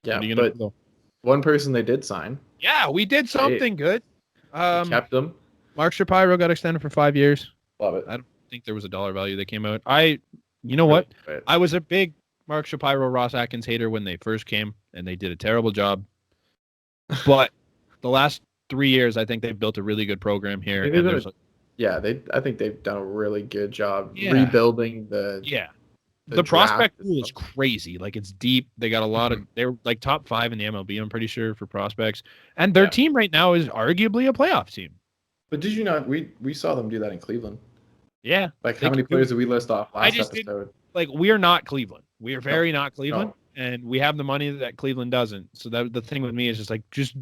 Yeah, What are you gonna but do? one person they did sign. Yeah, we did something good. Kept them. Mark Shapiro got extended for 5 years. Love it. I don't think there was a dollar value that came out. You know Really what? enjoy it. I was a big Mark Shapiro, Ross Atkins hater when they first came, and they did a terrible job. But the last 3 years, I think they've built a really good program here. I think And they've there's done I think they've done a really good job yeah, rebuilding the the draft. prospect pool is crazy. Like it's deep. They got a lot of. They're like top 5 in the MLB. I'm pretty sure for prospects, and their team right now is arguably a playoff team. But did you not? We saw them do that in Cleveland. Yeah. Like how many players did we list off last episode? Didn't, like we are not Cleveland. We are very not Cleveland, No. and we have the money that Cleveland doesn't. So that the thing with me is just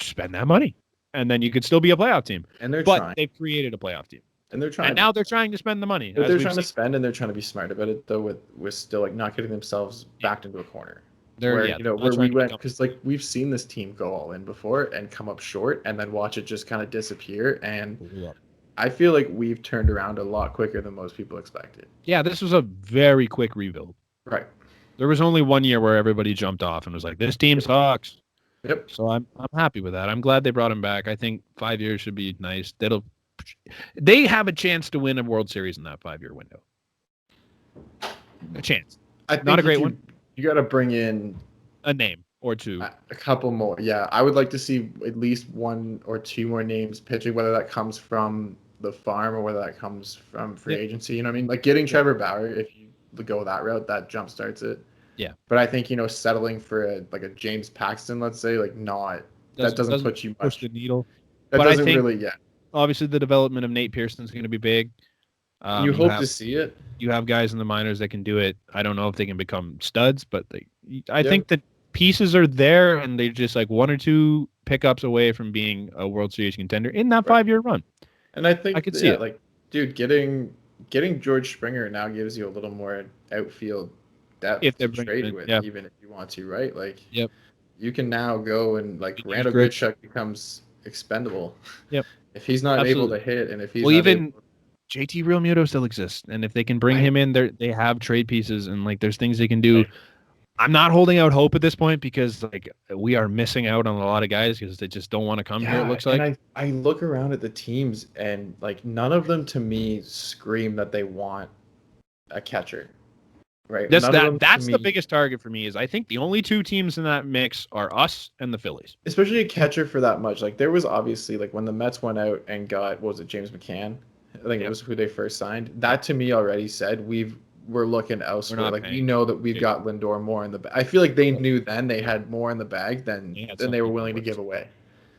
spend that money, and then you could still be a playoff team. And they're but trying. They've created a playoff team, and they're trying. And now they're trying to spend the money. They're trying to spend, and they're trying to be smart about it, though. With still like not getting themselves backed into a corner. Where we went, because like we've seen this team go all in before and come up short, and then watch it just kind of disappear. And I feel like we've turned around a lot quicker than most people expected. Yeah, this was a very quick rebuild. Right. There was only 1 year where everybody jumped off and was like, "This team sucks." Yep. So I'm happy with that. I'm glad they brought him back. I think 5 years should be nice. They have a chance to win a World Series in that 5-year window. A chance. Not a great one. You got to bring in a name or two. A couple more. Yeah, I would like to see at least 1 or 2 more names pitching, whether that comes from the farm or whether that comes from free agency. You know what I mean? Like getting Trevor Bauer, if you go that route, that jump starts it. Yeah. But I think, settling for a James Paxton, let's say, like that doesn't put you much. Push the needle. That but doesn't I think, really yet. Obviously, the development of Nate Pearson is going to be big. You hope to see it. You have guys in the minors that can do it. I don't know if they can become studs, but I think the pieces are there, and they're just like 1 or 2 pickups away from being a World Series contender in that 5-year run. And I think I could see it. Like, dude, getting George Springer now gives you a little more outfield depth to trade with, even if you want to, right? Like, you can now go and like Randall Grichuk becomes expendable. Yep. If he's not able to hit, and if he's JT Realmuto still exists, and if they can bring him in, they have trade pieces, and like there's things they can do. Right. I'm not holding out hope at this point because like we are missing out on a lot of guys because they just don't want to come here. It looks like. And I look around at the teams, and like none of them to me scream that they want a catcher. Right. That's the biggest target for me. Is I think the only 2 teams in that mix are us and the Phillies. Especially a catcher for that much. Like there was obviously like when the Mets went out and got James McCann. I think it was who they first signed. That to me already said we're looking elsewhere. Like we know that we've got Lindor more in the bag. I feel like they knew then they had more in the bag than they were willing to give away.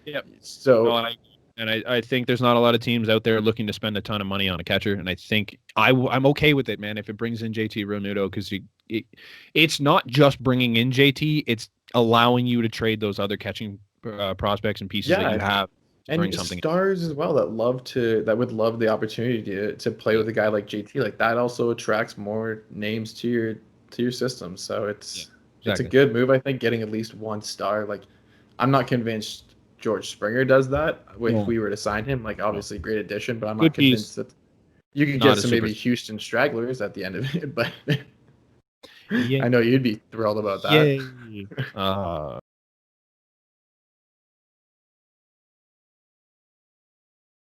Yep. So I think there's not a lot of teams out there looking to spend a ton of money on a catcher, and I think I'm okay with it, man. If it brings in JT Realmuto, because it's not just bringing in JT, it's allowing you to trade those other catching prospects and pieces that you have. And stars as well that would love the opportunity to play with a guy like JT. Like that also attracts more names to your system. So it's a good move. I think getting at least 1 star. Like I'm not convinced George Springer does that if we were to sign him. Like obviously great addition, but I'm not convinced that you could get some maybe Houston stragglers at the end of it. But I know you'd be thrilled about that.